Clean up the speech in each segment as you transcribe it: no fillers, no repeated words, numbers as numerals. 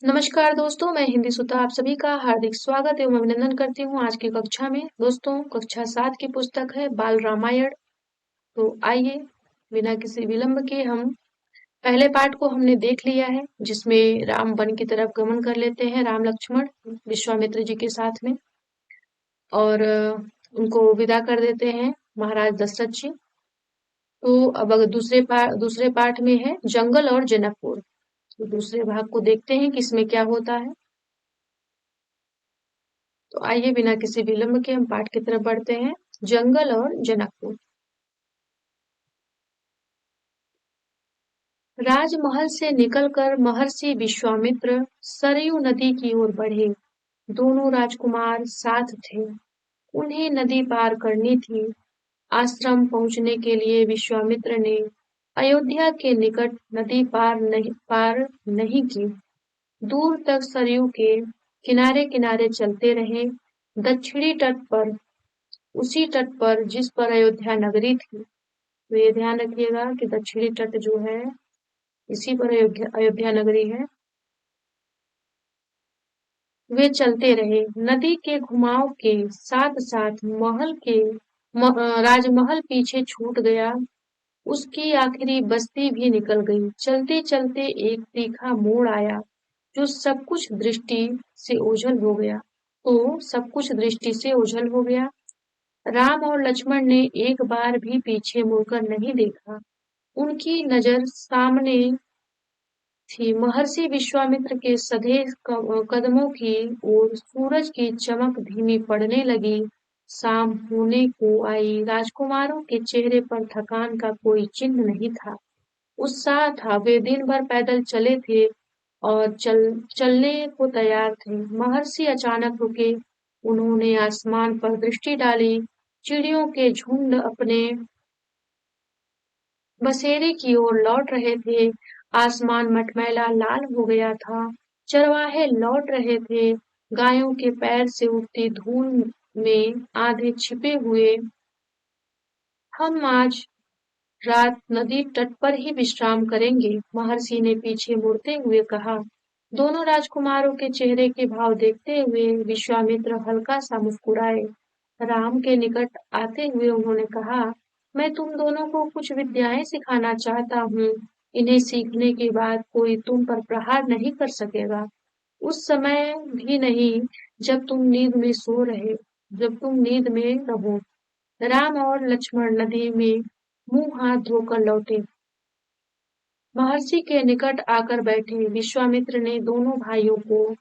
नमस्कार दोस्तों, मैं हिंदी सुता आप सभी का हार्दिक स्वागत एवं अभिनंदन करती हूँ आज की कक्षा में। दोस्तों, कक्षा 7 की पुस्तक है बाल रामायण। तो आइए बिना किसी विलंब के हम पहले पाठ को हमने देख लिया है, जिसमें राम वन की तरफ गमन कर लेते हैं, राम लक्ष्मण विश्वामित्र जी के साथ में, और उनको विदा कर देते हैं महाराज दशरथ जी। तो अब अगर दूसरे पाठ में है जंगल और जनकपुर। तो दूसरे भाग को देखते हैं कि इसमें क्या होता है। तो आइए बिना किसी विलंब के हम पाठ की तरफ बढ़ते हैं। जंगल और जनकपुर। राजमहल से निकलकर महर्षि विश्वामित्र सरयू नदी की ओर बढ़े। दोनों राजकुमार साथ थे। उन्हें नदी पार करनी थी। आश्रम पहुंचने के लिए विश्वामित्र ने अयोध्या के निकट नदी पार नहीं की। दूर तक सरयू के किनारे किनारे चलते रहे। दक्षिणी तट पर, उसी तट पर जिस पर अयोध्या नगरी थी। तो ये ध्यान रखिएगा कि दक्षिणी तट जो है इसी पर अयोध्या नगरी है। वे चलते रहे। नदी के घुमाव के साथ साथ राजमहल पीछे छूट गया। उसकी आखिरी बस्ती भी निकल गई। चलते चलते एक तीखा मोड़ आया, जो सब कुछ दृष्टि से ओझल हो गया। राम और लक्ष्मण ने एक बार भी पीछे मुड़कर नहीं देखा। उनकी नजर सामने थी। महर्षि विश्वामित्र के सधे कदमों की ओर सूरज की चमक धीमी पड़ने लगी। शाम होने को आई। राजकुमारों के चेहरे पर थकान का कोई चिन्ह नहीं था। उत्साह था। वे दिन भर पैदल चले थे और चलने को तैयार थे। महर्षि अचानक रुके। उन्होंने आसमान पर दृष्टि डाली। चिड़ियों के झुंड अपने बसेरे की ओर लौट रहे थे। आसमान मटमैला लाल हो गया था। चरवाहे लौट रहे थे। गायों के पैर से उठती धूल में आधे छिपे हुए। हम आज रात नदी तट पर ही विश्राम करेंगे, महर्षि ने पीछे मुड़ते हुए कहा। दोनों राजकुमारों के चेहरे के भाव देखते हुए विश्वामित्र हल्का सा मुस्कुराए। राम के निकट आते हुए उन्होंने कहा, मैं तुम दोनों को कुछ विद्याएं सिखाना चाहता हूँ। इन्हें सीखने के बाद कोई तुम पर प्रहार नहीं कर सकेगा। उस समय भी नहीं जब तुम नींद में रहो। राम और लक्ष्मण नदी में मुंह हाथ धोकर लौटे। महर्षि के निकट आकर बैठे। विश्वामित्र ने दोनों भाइयों को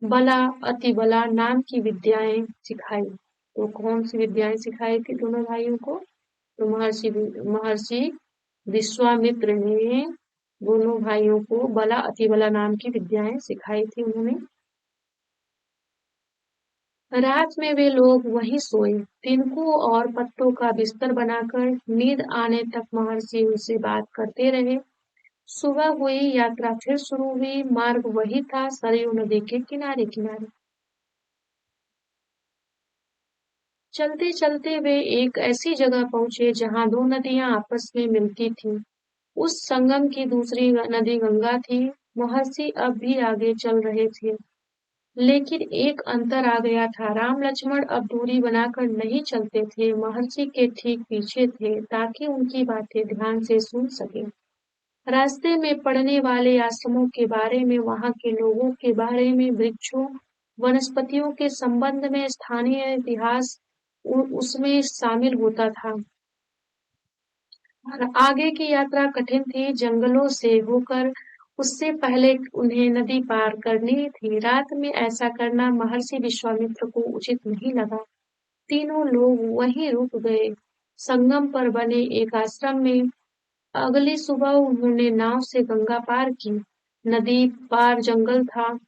बला अति बला नाम की विद्याएं सिखाई। तो कौन सी विद्याएं सिखाई थी दोनों भाइयों को? तो महर्षि विश्वामित्र ने दोनों भाइयों को बला अति बला नाम की विद्याएं सिखाई थी उन्होंने। रात में वे लोग वहीं सोए। तिनकों और पत्तों का बिस्तर बनाकर नींद आने तक महर्षि उनसे बात करते रहे। सुबह हुई। यात्रा फिर शुरू हुई। मार्ग वही था, सरयू नदी के किनारे किनारे। चलते चलते वे एक ऐसी जगह पहुंचे जहां दो नदियां आपस में मिलती थीं। उस संगम की दूसरी नदी गंगा थी। महर्षि अब भी आगे चल रहे थे, लेकिन एक अंतर आ गया था। राम लक्ष्मण अब दूरी बनाकर नहीं चलते थे, महर्षि के ठीक पीछे थे, ताकि उनकी बातें ध्यान से सुन सके। रास्ते में पड़ने वाले आश्रमों के बारे में, वहां के लोगों के बारे में, वृक्षों वनस्पतियों के संबंध में स्थानीय इतिहास उसमें शामिल होता था। और आगे की यात्रा कठिन थी, जंगलों से होकर। उससे पहले उन्हें नदी पार करनी थी। रात में ऐसा करना महर्षि विश्वामित्र को उचित नहीं लगा। तीनों लोग वहीं रुक गए, संगम पर बने एक आश्रम में। अगली सुबह उन्होंने नाव से गंगा पार की। नदी पार जंगल था।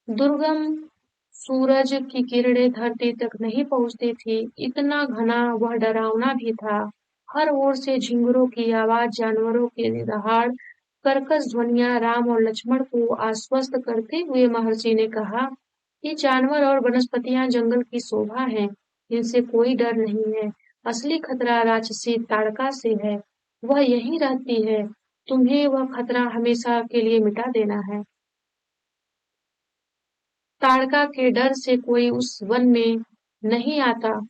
दुर्गम सूरज की किरणें धरती तक नहीं पहुंचती थी। इतना घना वह डरावना भी था। हर ओर से झिंगुरों की आवाज, जानवरों के दहाड़, कर्कश ध्वनियां। राम और लक्ष्मण को आश्वस्त करते हुए महर्षि ने कहा, ये जानवर और वनस्पतियां जंगल की शोभा हैं, इनसे कोई डर नहीं है। असली खतरा राक्षसी ताड़का से है। वह यहीं रहती है। तुम्हें वह खतरा हमेशा के लिए मिटा देना है। ताड़का के डर से कोई उस वन में नहीं आता।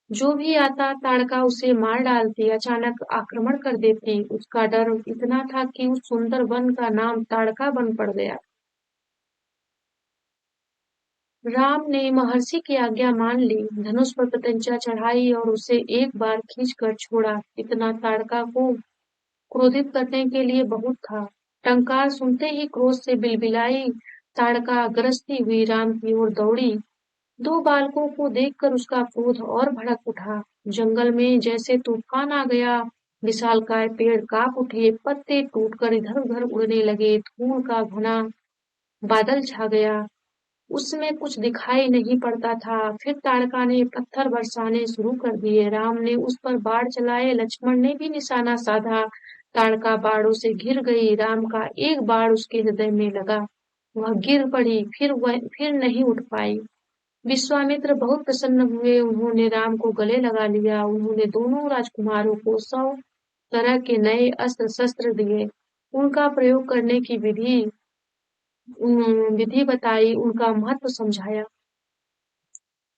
जो भी आता ताड़का उसे मार डालती, अचानक आक्रमण कर देती। उसका डर इतना था कि उस सुंदर वन का नाम ताड़का वन पड़ गया। राम ने महर्षि की आज्ञा मान ली, धनुष पर प्रत्यंचा चढ़ाई और उसे एक बार खींचकर छोड़ा। इतना ताड़का को क्रोधित करने के लिए बहुत था। टंकार सुनते ही क्रोध से बिलबिलाई ताड़का गरजती हुई राम की ओर दौड़ी। दो बालकों को देखकर उसका क्रोध और भड़क उठा। जंगल में जैसे तूफान आ गया। विशालकाय पेड़ कांप उठे, पत्ते टूटकर इधर उधर उड़ने लगे, धूल का घना बादल छा गया। उसमें कुछ दिखाई नहीं पड़ता था। फिर ताड़का ने पत्थर बरसाने शुरू कर दिए। राम ने उस पर बाण चलाए, लक्ष्मण ने भी निशाना साधा। ताड़का बाणों से घिर गई। राम का एक बाण उसके हृदय में लगा। वह गिर पड़ी, फिर नहीं उठ पाई। विश्वामित्र बहुत प्रसन्न हुए। उन्होंने राम को गले लगा लिया। उन्होंने दोनों राजकुमारों को 100 तरह के नए अस्त्र शस्त्र दिए। उनका प्रयोग करने की विधि बताई, उनका महत्व समझाया।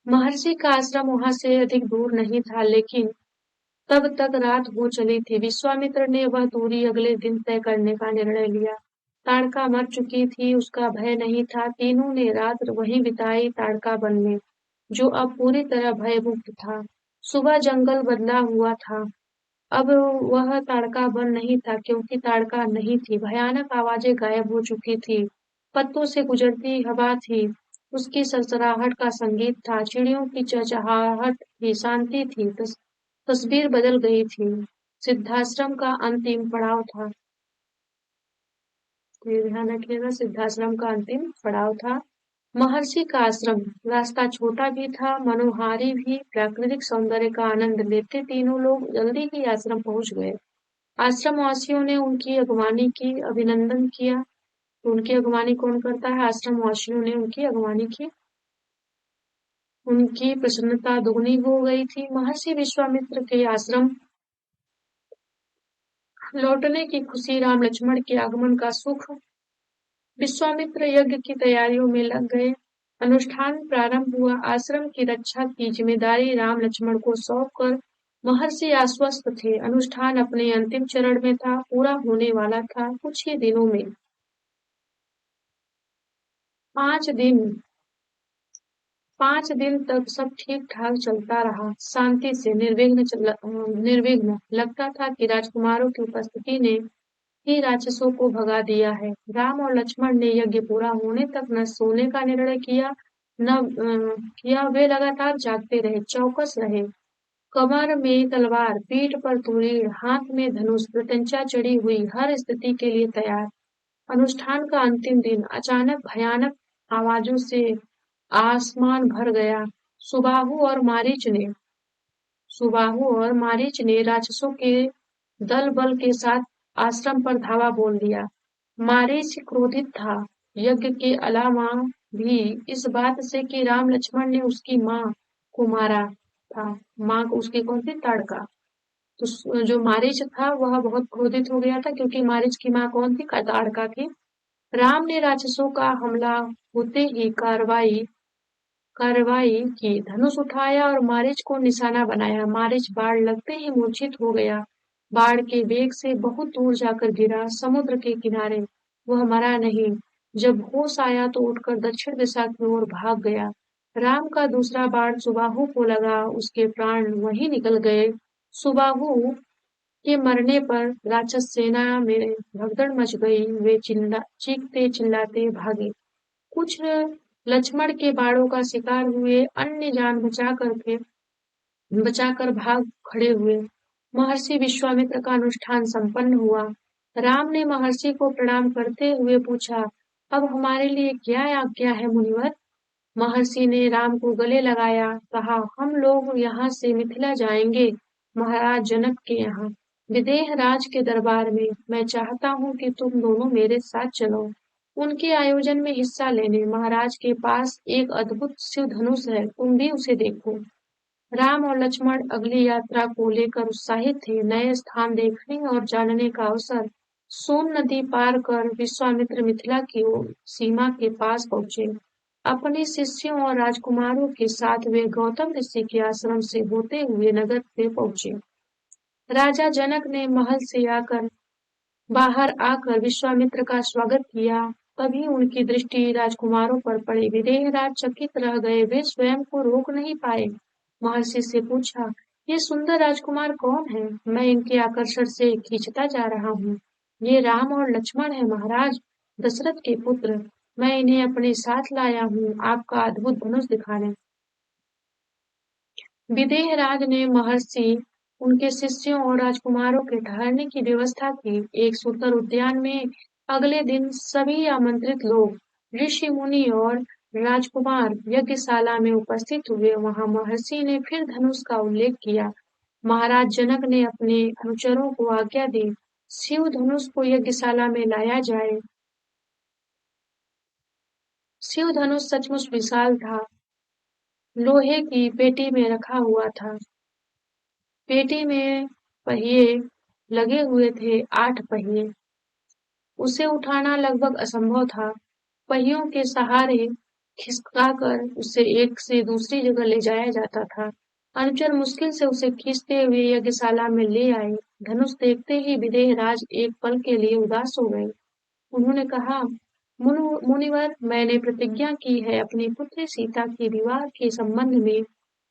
महर्षि का आश्रम वहां से अधिक दूर नहीं था, लेकिन तब तक रात हो चली थी। विश्वामित्र ने वह दूरी अगले दिन तय करने का निर्णय लिया। ताड़का मर चुकी थी, उसका भय नहीं था। तीनों ने रात वहीं बिताई, ताड़का वन में, जो अब पूरी तरह भयमुक्त था। सुबह जंगल बदला हुआ था। अब वह ताड़का वन नहीं था, क्योंकि ताड़का नहीं थी। भयानक आवाजें गायब हो चुकी थी। पत्तों से गुजरती हवा थी। उसकी सरसराहट का संगीत था। चिड़ियों की चहचहाहट की शांति थी। तस्वीर बदल गई थी। सिद्धाश्रम का अंतिम पड़ाव था। तो ये ध्यान रखिएगा, सिद्धाश्रम का अंतिम पड़ाव था। महर्षि का आश्रम। रास्ता छोटा भी था, मनोहारी भी। प्राकृतिक सौंदर्य का आनंद लेते तीनों लोग जल्दी ही आश्रम पहुंच गए। आश्रम वासियों ने उनकी अगवानी की, अभिनंदन किया। तो उनकी अगवानी कौन करता है? आश्रम वासियों ने उनकी अगवानी की। उनकी प्रसन्नता दुगनी हो गई थी। महर्षि विश्वामित्र के आश्रम लौटने की खुशी, राम लक्ष्मण के आगमन का सुख। विश्वामित्र यज्ञ की तैयारियों में लग गए। अनुष्ठान प्रारंभ हुआ। आश्रम की रक्षा की जिम्मेदारी राम लक्ष्मण को सौंपकर महर्षि आश्वस्त थे। अनुष्ठान अपने अंतिम चरण में था, पूरा होने वाला था कुछ ही दिनों में। 5 दिन 5 दिन तक सब ठीक ठाक चलता रहा, शांति से निर्विघ्न। लगता था कि राजकुमारों की उपस्थिति ने ही राक्षसों को भगा दिया है। राम और लक्ष्मण ने यज्ञ पूरा होने तक न सोने का निर्णय किया, न किया। वे लगातार जागते रहे, चौकस रहे। कमर में तलवार, पीठ पर तुरीड़, हाथ में धनुष, प्रत्यंचा चढ़ी हुई, हर स्थिति के लिए तैयार। अनुष्ठान का अंतिम दिन। अचानक भयानक आवाजों से आसमान भर गया। सुबाहु और मारीच ने राक्षसों के दल बल के साथ आश्रम पर धावा बोल दिया। मारीच क्रोधित था, यज्ञ के अलावा भी इस बात से कि राम लक्ष्मण ने उसकी माँ को मारा था। माँ को उसकी कौन थी? ताड़का। तो जो मारीच था वह बहुत क्रोधित हो गया था, क्योंकि मारीच की माँ कौन थी? ताड़का थी। राम ने राक्षसों का हमला होते ही कार्रवाई की, धनुष उठाया और मारीच को निशाना बनाया। मारीच बाढ़ लगते ही मूर्छित हो गया। बाढ़ के वेग से बहुत दूर जाकर गिरा, समुद्र के किनारे। वह मरा नहीं। जब होश आया तो उठकर दक्षिण दिशा की ओर भाग गया। राम का दूसरा बाण सुबाहु को लगा, उसके प्राण वहीं निकल गए। सुबाहु के मरने पर राक्षस सेना में भगदड़ मच गई। वे चीखते चिल्लाते भागे। कुछ लक्ष्मण के बाणों का शिकार हुए, अन्य जान बचाकर भाग खड़े हुए। महर्षि विश्वामित्र का अनुष्ठान संपन्न हुआ। राम ने महर्षि को प्रणाम करते हुए पूछा, अब हमारे लिए क्या आज्ञा है मुनिवर? महर्षि ने राम को गले लगाया, कहा, हम लोग यहाँ से मिथिला जाएंगे, महाराज जनक के यहाँ, विदेह राज के दरबार में। मैं चाहता हूँ कि तुम दोनों मेरे साथ चलो, उनके आयोजन में हिस्सा लेने। महाराज के पास एक अद्भुत शिव धनुष है, तुम भी उसे देखो। राम और लक्ष्मण अगली यात्रा को लेकर उत्साहित थे। नए स्थान देखने और जानने का अवसर। सोन नदी पार कर विश्वामित्र मिथिला की ओर सीमा के पास पहुंचे। अपने शिष्यों और राजकुमारों के साथ वे गौतम ऋषि के आश्रम से होते हुए नगर में पहुंचे। राजा जनक ने महल से बाहर आकर विश्वामित्र का स्वागत किया। तभी उनकी दृष्टि राजकुमारों पर पड़ी। विदेहराज चकित रह गए, वे स्वयं को रोक नहीं पाए। महर्षि से पूछा, ये सुंदर राजकुमार कौन है? मैं इनके आकर्षण से खींचता जा रहा हूँ। ये राम और लक्ष्मण है महाराज, दशरथ के पुत्र। मैं इन्हें अपने साथ लाया हूँ आपका अद्भुत धनुष दिखाने। विदेहराज ने महर्षि, उनके शिष्यों और राजकुमारों के ठहरने की व्यवस्था की। एक सुंदर उद्यान में अगले दिन सभी आमंत्रित लोग, ऋषि मुनि और राजकुमार यज्ञशाला में उपस्थित हुए। वहां महर्षि ने फिर धनुष का उल्लेख किया। महाराज जनक ने अपने अनुचरों को आज्ञा दी, शिव धनुष को यज्ञशाला में लाया जाए। शिव धनुष सचमुच विशाल था, लोहे की पेटी में रखा हुआ था। पेटी में पहिए लगे हुए थे, 8 पहिए। उसे उठाना लगभग असंभव था। पहियों के सहारे खिसकाकर उसे एक से दूसरी जगह ले जाया जाता था। अनुचर मुश्किल से उसे खींचते हुए यज्ञशाला में ले आए। धनुष देखते ही विदेहराज एक पल के लिए उदास हो गए। उन्होंने कहा, मुनिवर, मैंने प्रतिज्ञा की है अपनी पुत्री सीता के विवाह के संबंध में।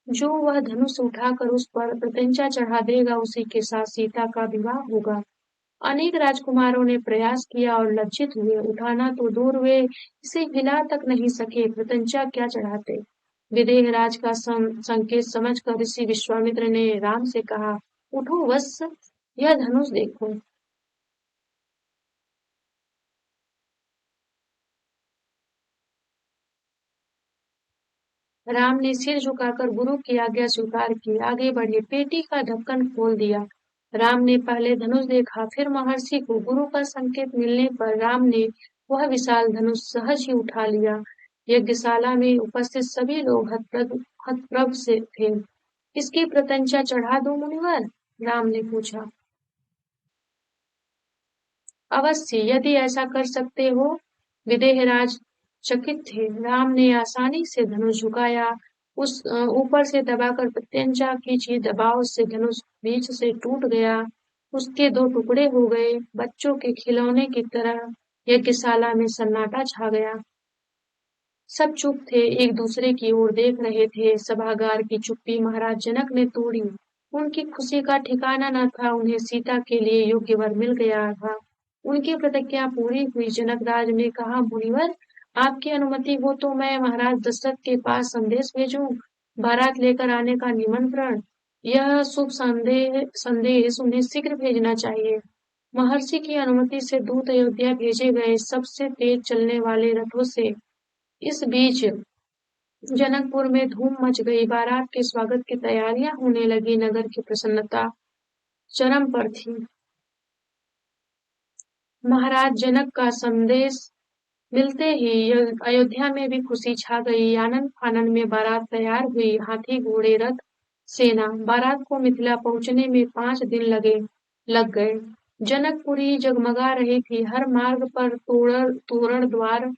जो वह धनुष उठाकर उस पर प्रत्यंचा चढ़ा देगा, उसी के साथ सीता का विवाह होगा। अनेक राजकुमारों ने प्रयास किया और लज्जित हुए। उठाना तो दूर, वे इसे हिला तक नहीं सके, प्रत्यंचा क्या चढ़ाते। विदेहराज का संकेत समझकर ऋषि विश्वामित्र ने राम से कहा, उठो वत्स, यह धनुष देखो। राम ने सिर झुकाकर गुरु की आज्ञा स्वीकार की, आगे बढ़े, पेटी का ढक्कन खोल दिया। राम ने पहले धनुष देखा, फिर महर्षि को। गुरु का संकेत मिलने पर राम ने वह विशाल धनुष सहज ही उठा लिया। यज्ञशाला में उपस्थित सभी लोग हतप्रभ से थे। इसकी प्रत्यंचा चढ़ा दो मुनिवर? राम ने पूछा। अवश्य, यदि ऐसा कर सकते हो। विदेहराज चकित थे। राम ने आसानी से धनुष झुकाया, उस ऊपर से दबाकर प्रत्यंचा खींची। दबाव से धनुष बीच से टूट गया, उसके 2 टुकड़े हो गए। बच्चों के खिलौने की तरह यज्ञशाला में सन्नाटा छा गया। सब चुप थे, एक दूसरे की ओर देख रहे थे। सभागार की चुप्पी महाराज जनक ने तोड़ी। उनकी खुशी का ठिकाना न था। उन्हें सीता के लिए योग्य वर मिल गया था। उनकी प्रतिज्ञा पूरी हुई। जनकराज ने कहा, मुनिवर, आपकी अनुमति हो तो मैं महाराज दशरथ के पास संदेश भेजूं, बारात लेकर आने का निमंत्रण। यह शुभ संदेश उन्हें शीघ्र भेजना चाहिए। महर्षि की अनुमति से दूत अयोध्या भेजे गए, सबसे तेज चलने वाले रथों से। इस बीच जनकपुर में धूम मच गई। बारात के स्वागत की तैयारियां होने लगी। नगर की प्रसन्नता चरम पर थी। महाराज जनक का संदेश मिलते ही अयोध्या में भी खुशी छा गई। आनंद फानंद में बारात तैयार हुई। हाथी, घोड़े, रथ, सेना। बारात को मिथिला पहुंचने में 5 दिन लग गए। जनकपुरी जगमगा रही थी। हर मार्ग पर तोरण द्वार,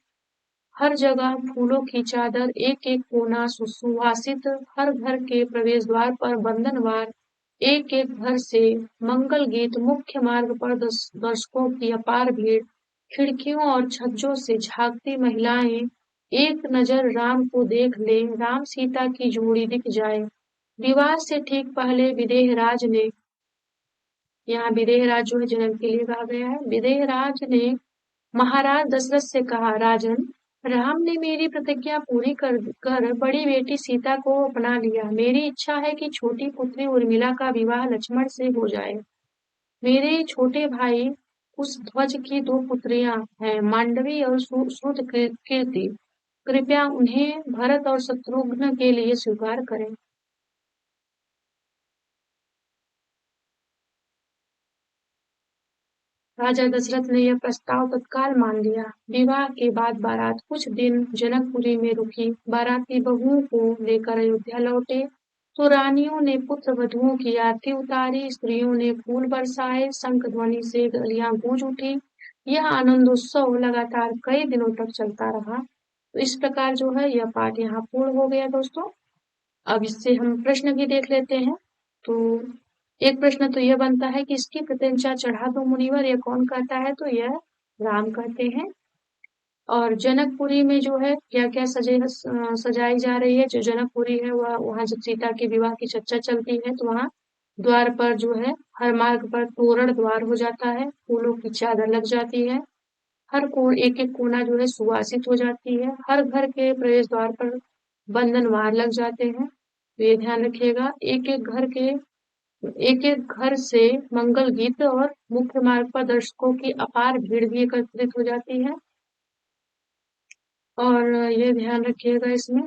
हर जगह फूलों की चादर, एक-एक कोना सुवासित। हर घर के प्रवेश द्वार पर बंधनवार, एक-एक घर से मंगल गीत। मुख्य मार्ग पर दर्शकों की अपार भीड़। खिड़कियों और छज्जों से झांकती महिलाएं। एक नजर राम को देख ले, राम सीता की जोड़ी दिख जाए। विवाह से ठीक पहले यहाँ विदेहराज जो है जनक के लिए कहा गया है। विदेहराज ने महाराज दशरथ से कहा, राजन, राम ने मेरी प्रतिज्ञा पूरी कर बड़ी बेटी सीता को अपना लिया। मेरी इच्छा है कि छोटी पुत्री उर्मिला का विवाह लक्ष्मण से हो जाए। मेरे छोटे भाई कुशध्वज की 2 पुत्रियां हैं, मांडवी और श्रुतकीर्ति। कृपया उन्हें भरत और शत्रुघ्न के लिए स्वीकार करें। राजा दशरथ ने यह प्रस्ताव तत्काल मान लिया। विवाह के बाद बारात कुछ दिन जनकपुरी में रुकी। बाराती बहुओं को लेकर अयोध्या लौटे तो रानियों ने पुत्र वधुओं की आरती उतारी, स्त्रियों ने फूल बरसाए, शंख ध्वनि से गलियां गूंज उठी। यह आनंदोत्सव लगातार कई दिनों तक चलता रहा। तो इस प्रकार जो है यह पाठ यहाँ पूर्ण हो गया दोस्तों। अब इससे हम प्रश्न भी देख लेते हैं। तो एक प्रश्न तो यह बनता है कि इसकी प्रत्यंचा चढ़ा दो मुनिवर, यह कौन कहता है? तो यह राम कहते हैं। और जनकपुरी में जो है क्या क्या सजाई जा रही है? जो जनकपुरी है वह वहाँ जब सीता के विवाह की चर्चा चलती है तो वहाँ द्वार पर जो है हर मार्ग पर तोरण द्वार हो जाता है, फूलों की चादर लग जाती है, हर एक एक कोना जो है सुवासित हो जाती है, हर घर के प्रवेश द्वार पर बंधनवार लग जाते हैं। तो ये ध्यान रखिएगा, एक एक घर से मंगल गीत और मुख्य मार्ग पर दर्शकों की अपार भीड़ भी एकत्रित हो जाती है। और ये ध्यान रखिएगा इसमें।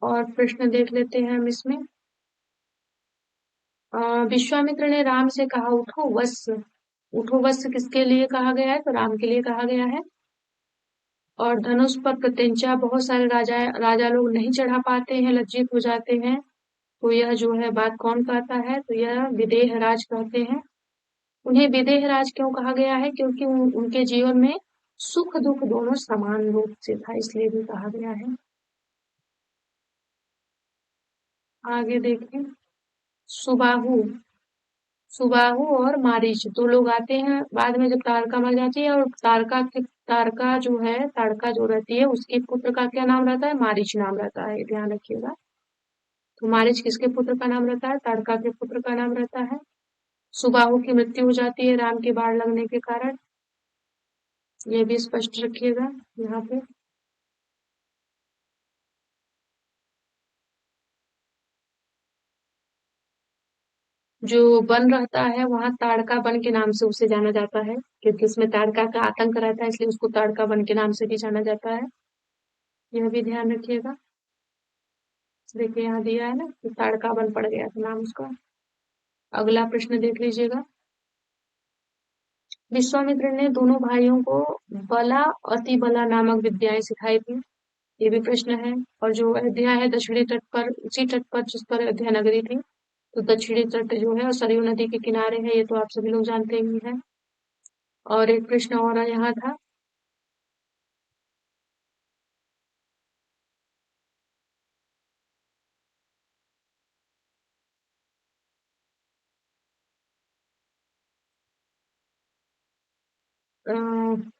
और प्रश्न देख लेते हैं हम इसमें। विश्वामित्र ने राम से कहा, उठो वत्स। उठो वत्स किसके लिए कहा गया है? तो राम के लिए कहा गया है। और धनुष पर प्रत्यंचा बहुत सारे राजा लोग नहीं चढ़ा पाते हैं, लज्जित हो जाते हैं। तो यह जो है बात कौन कहता है? तो यह विदेह राज कहते हैं। उन्हें विदेह राज क्यों कहा गया है? क्योंकि उनके जीवन में सुख दुख दोनों समान रूप से था, इसलिए भी कहा गया है। आगे देखें। सुबाहु सुबाहु और मारीच दो लोग आते हैं बाद में, जब तारका मर जाती है। और तारका जो रहती है उसके पुत्र का क्या नाम रहता है? मारीच नाम रहता है, ध्यान रखिएगा। तो मारीच किसके पुत्र का नाम रहता है? तारका के पुत्र का नाम रहता है। सुबाहु की मृत्यु हो जाती है राम की बाढ़ लगने के कारण, ये भी स्पष्ट रखिएगा यहाँ पे। जो वन रहता है वहां ताड़का वन के नाम से उसे जाना जाता है, क्योंकि उसमें ताड़का का आतंक रहता है, इसलिए उसको ताड़का वन के नाम से भी जाना जाता है। यह भी ध्यान रखिएगा। देखिए यहाँ दिया है ना कि ताड़का वन पड़ गया था नाम उसका। अगला प्रश्न देख लीजिएगा। विश्वामित्र ने दोनों भाइयों को बला अति बला नामक विद्याएं सिखाई थी, ये भी प्रश्न है। और जो अयोध्या है दक्षिणी तट पर, उसी तट पर जिस पर अयोध्या नगरी थी, तो दक्षिणी तट जो है और सरयू नदी के किनारे है, ये तो आप सभी लोग जानते ही हैं। और एक प्रश्न और यहाँ था। अ,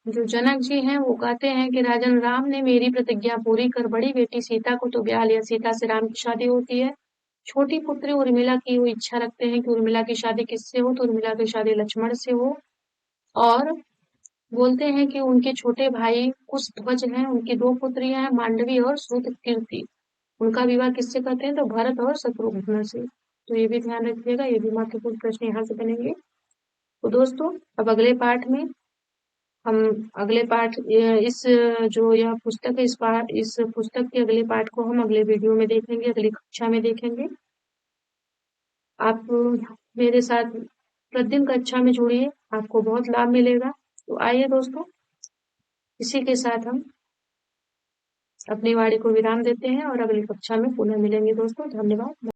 जो जनक जी हैं वो कहते हैं कि राजन राम ने मेरी प्रतिज्ञा पूरी कर बड़ी बेटी सीता को तो ब्याह लिया। सीता से राम की शादी होती है। छोटी पुत्री उर्मिला की वो इच्छा रखते हैं कि उर्मिला की शादी किससे हो? तो उर्मिला की शादी लक्ष्मण से हो। और बोलते हैं कि उनके छोटे भाई कुशध्वज हैं, उनकी दो पुत्रियां हैं, मांडवी और श्रुतकीर्ति। उनका विवाह किससे करते हैं? तो भरत और शत्रुघ्न से। तो ये भी ध्यान रखिएगा, ये भी महत्वपूर्ण प्रश्न यहाँ से बनेंगे। तो दोस्तों अब अगले पाठ में हम अगले पाठ इस जो यह पुस्तक है, इस पुस्तक के अगले पाठ को हम अगले वीडियो में देखेंगे, अगली कक्षा में देखेंगे। आप मेरे साथ प्रतिदिन कक्षा में जुड़िए, आपको बहुत लाभ मिलेगा। तो आइए दोस्तों, इसी के साथ हम अपनी वाणी को विराम देते हैं और अगली कक्षा में पुनः मिलेंगे दोस्तों। धन्यवाद।